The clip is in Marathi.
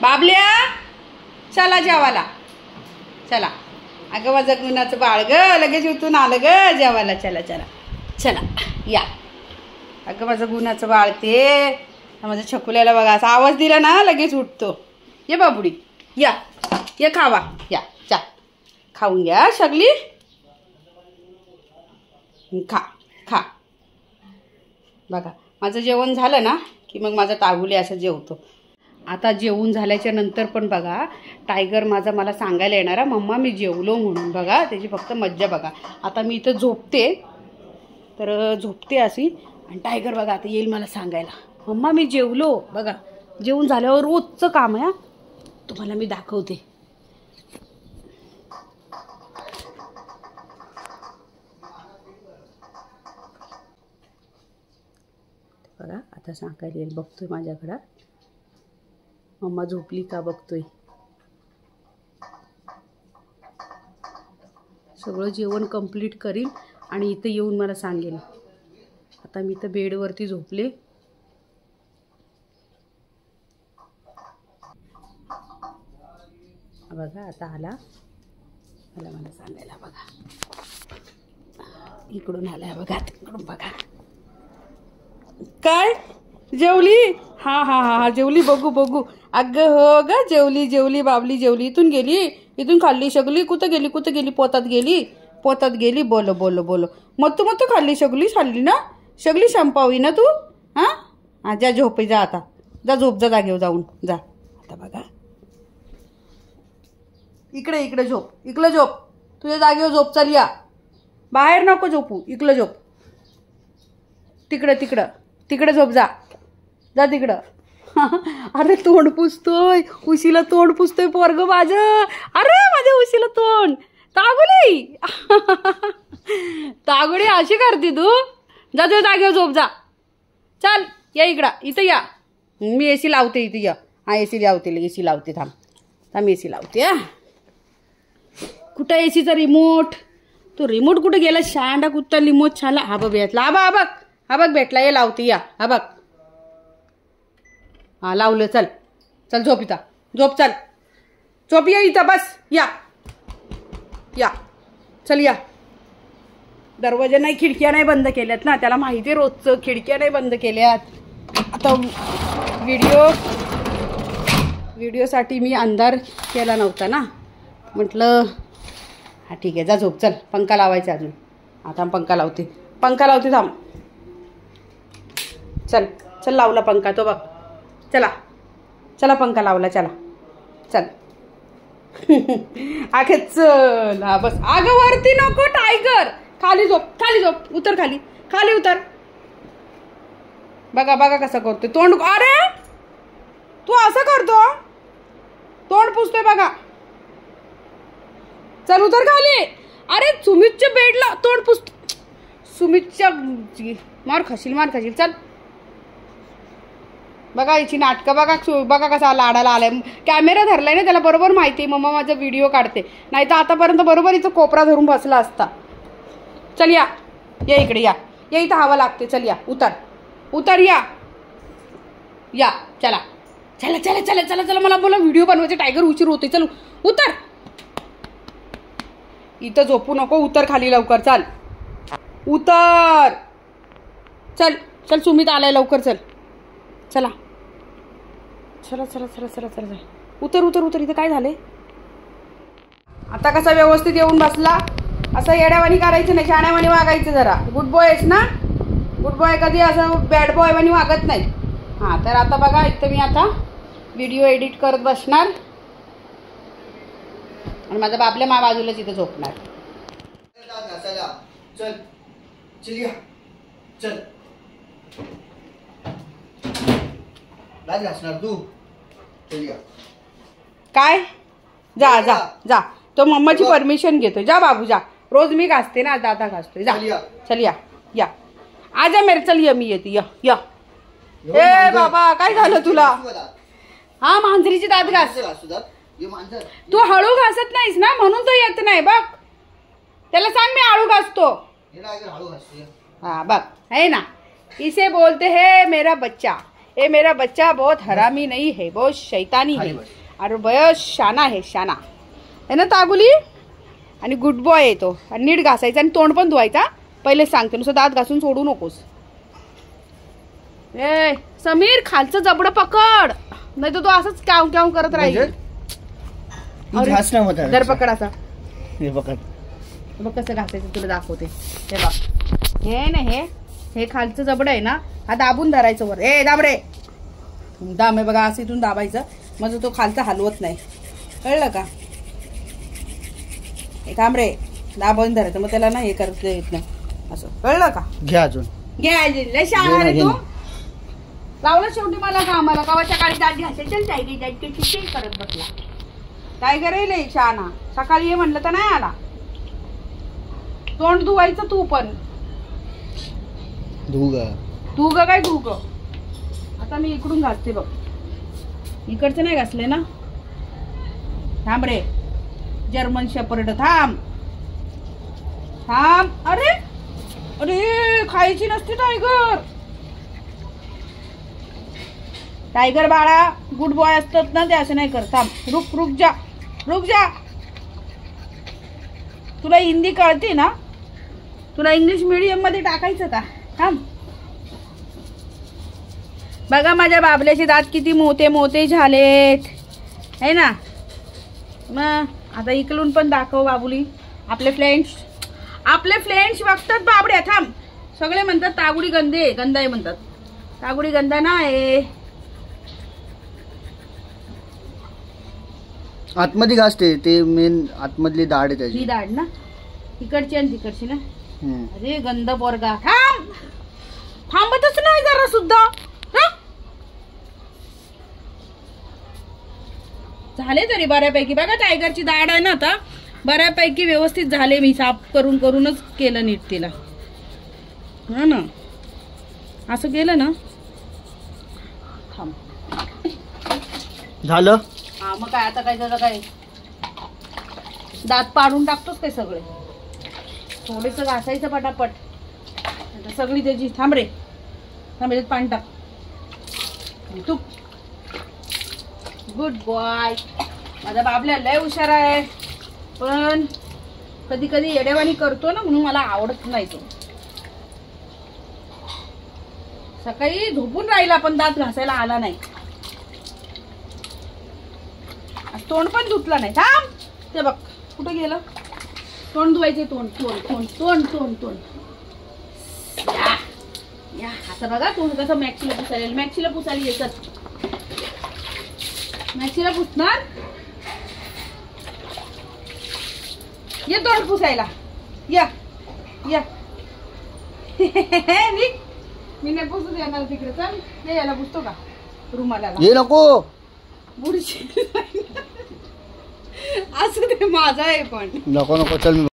बाबल्या चला जेवायला चला. अगं माझं गुणाचं बाळ ग लगेच उठून आलं ग जेवायला. चला चला चला या. अगं माझं गुणाचं बाळ ते माझं छकुल्याला बघा असा आवाज दिला ना लगेच उठतो. ये बाबुडी या ये खावा या चा खाऊन घ्या सगळी. खा खा. बघा माझं जेवण झालं ना की मग माझा तागुले असं जेवतो. आता जेवून झाल्याच्या नंतर पण बघा टायगर माझा मला सांगायला येणार मम्मा मी जेवलो म्हणून. बघा त्याची फक्त मज्जा बघा. आता मी इथं झोपते तर झोपते अशी आणि टायगर बघा आता येईल मला सांगायला मम्मा मी जेवलो. बघा जेवून झाल्यावर रोजचं काम आहे तुम्हाला मी दाखवते. बघा आता सांगायला येईल बघतोय माझ्याकडं मम्मा झोपली का बघतोय. सगळं जेवण कंप्लीट करील आणि इथं येऊन मला सांगेल. आता मी इथं बेडवरती झोपले. बघा आता आला मला सांगायला. बघा इकडून आलाय बघा तिकडून बघा. काय जेवली? हा हा हा हा जेवली बघू बघू. अगं हो ग जेवली जेवली बाबली जेवली. इथून गेली इथून खाल्ली सगळी. कुठं गेली पोतात गेली. बोलो बोलो बोलो मग तू खाल्ली सगळी खाल्ली ना सगळी संपावी ना तू. हां जा झोप जा आता जा झोप जा जागेवर जाऊन जा. आता बघा इकडे झोप इकडे झोप तुझ्या जागेवर झोप. चल या बाहेर नको झोपू इकडे झोप. तिकडे झोप जा जा तिकडं. अरे तोंड पुसतोय उशीला तोंड पुसतोय पोरग माझं. अरे माझ्या उशीला तोंड. तागुडी अशी करते तू. जा तुझ्या जागेवर झोप जा. चल या इथं या. मी एसी लावते इथे या. हा एसी लावते थांब एसी लावते. कुठं एसीचा रिमोट? तो रिमोट कुठे गेला? शांडा कुठचा रिमोट छाला. हा बघ भेटला. हा बघ भेटला. ये लावते या. हा बघ हा लावलं. चल झोप इथं झोप. चल झोप या इथं बस या चल या. दरवाजा नाही खिडक्या नाही बंद केल्यात ना त्याला माहिती रोजचं. खिडक्या नाही बंद केल्यात. आता व्हिडिओसाठी मी अंधार केला नव्हता ना म्हटलं हा ठीक आहे जा झोप. चल पंखा लावायचा अजून. आता पंखा लावते थांब. चल लावला पंखा तो बघ. चला पंखा लावला. चल आखे चल. हा बस. अगं वरती नको टायगर. खाली झोप उतर खाली उतर. बघा कसं करतोय तोंड. अरे तू असं करतो तोंड पुसतोय बघा. चल उतर खाली. अरे सुमितच्या बेडला तोंड पुसतो. सुमितच्या मार खाशील. चल बघा याची नाटकं बघा कसा लाडाला आलाय. कॅमेरा धरलाय ना त्याला बरोबर माहिती आहे मम्मा माझा व्हिडिओ काढते. नाही तर आतापर्यंत बरोबर इथं कोपरा धरून बसला असता. चल या इकडे या इथं हवा लागते. चल या उतर या चला मला बोला व्हिडिओ बनवायचे. टायगर उशीर होते. चल उतर. इथं झोपू नको. उतर खाली लवकर. चल उतर. चल सुमित आलाय लवकर. चला उतर. इथं काय झालंय? आता कसा व्यवस्थित येऊन बसला. असं येड्यावानी करायचं नाही. शाण्यावानी वागायचं जरा. गुड बॉय आहेस ना. गुड बॉय कधी असं बॅड बॉय वानी वागत नाही. हां तर आता बघा इथं मी आता व्हिडिओ एडिट करत बसणार आणि माझा बाबल्या बाजूलाच इथं झोपणार. चल तू काय जा तो मम्माची परमिशन घेतोय. जा बाबू जा. रोज मी घासते ना दादा घासतोय. जा चल या आजा मेरे. चल मी येते या. ए बाबा काय झालं तुला? हा मांजरीची दात घास. तू हळू घासत नाहीस ना म्हणून तो येत नाही. बघ त्याला सांग मी हळू घासतो. हा बघ है ना इसे बोलते हैं मेरा बच्चा. ये मेरा बच्चा बहुत हरामी नहीं है, बहुत शैतानी है और बहुत शाना है, शाना है ना तागुली. आणि गुड बॉय आहे तो. आणि नीट घासायचा आणि तोंड पण धुवायचा. पहिले सांगते, नुसतं दात घासून सोडू नकोस. ए समीर, खालचं जबडं पकड, नाही तर तो असंच क्याव क्याव करत राहील. दर पकड असा. हे पकड, बघ कसं घासायचं तुला दाखवते. हे बघ, हे ना हे खालचं जबड आहे ना, हा दाबून धरायचं वर. ए दाब रे, दाम आहे बघा, असं इथून दाबायचं, म्हणजे तो खालचा हलवत नाही. कळलं का? हे थांब रे, दाबून धरायचं, मग त्याला ना हे करता येत नाही असं. कळलं का? घ्या अजून, घ्या अजून. लय शहाणा रे तू. लावलं शेवटी मला कामाला. गावाच्या काळी दात घ्यायचे करत बसला. टायगर आहे लय शहाणा. सकाळी ये म्हणलं तर नाही आला. तोंड धुवायचं तू पण. धू ग काय धू ग. आता मी इकडून घासते बघ. इकडचं नाही घासले ना. थांब रे जर्मन शेपर्ड, थांब थांब. अरे अरे खायची नसते टायगर. टायगर बाळा गुड बॉय असतात ना, ते असं नाही करत. थांब, रुक रुक जा, रुक जा. तुला हिंदी कळते ना? तुला इंग्लिश मीडियम मध्ये टाकायचं का? थांब. बघा माझ्या बाबल्याचे दात किती मोठे मोठे झालेत है ना. मग आता इकडून पण दाखव बाबुली. आपले फ्रेंड्स बघतात बाबड्या. थांब. सगळे म्हणतात तागुडी गंदे, गंदा आहे म्हणतात. तागुडी गंदा नाही. आतमध्ये घासते ते मेन आतमधली दाढ आहे त्याची. ही दाढ ना, इकडची आणि तिकडची ना. अरे गंद पोरगा. थांब. थांबतच नाही जरा सुद्धा. झाले तरी बऱ्यापैकी. बघा टायगरची दाढ आहे ना, आता बऱ्यापैकी व्यवस्थित झाले. मी साफ करूनच केलं नीट तिला. हा ना, असं केलं ना. थांब. झालं. हा मग काय आता, काय झालं काय? दात पाडून टाकतोच काय सगळे. थोडेस घासायचं पटापट. सगळी त्याची. थांब रे, थांब, पाणी टाक. तू गुड बॉय. माझा बाबल्या लय हुशार आहे, पण कधी कधी येडेवाणी करतो ना, म्हणून मला आवडत नाही तो. सकाळी झोपून राहिला पण दात घासायला आला नाही. तोंड पण धुतला नाही. थांब. ते बघ कुठे गेलं. तोंड धुवायचे. तोंड तोंड तोंड तोंड तोंड तोंड. या आता बघा तोंड कसं मॅक्सीला पुसायला. मॅक्सीला पुसायला येतात. मॅक्सीला पुसणार. ये तोंड पुसायला. या या. मी नाही पुसू देणार तिकडे. चल ते याला पुसतो का रुमाला. ये नको बुडशी. असं ते माझा आहे पण. नको नको चल.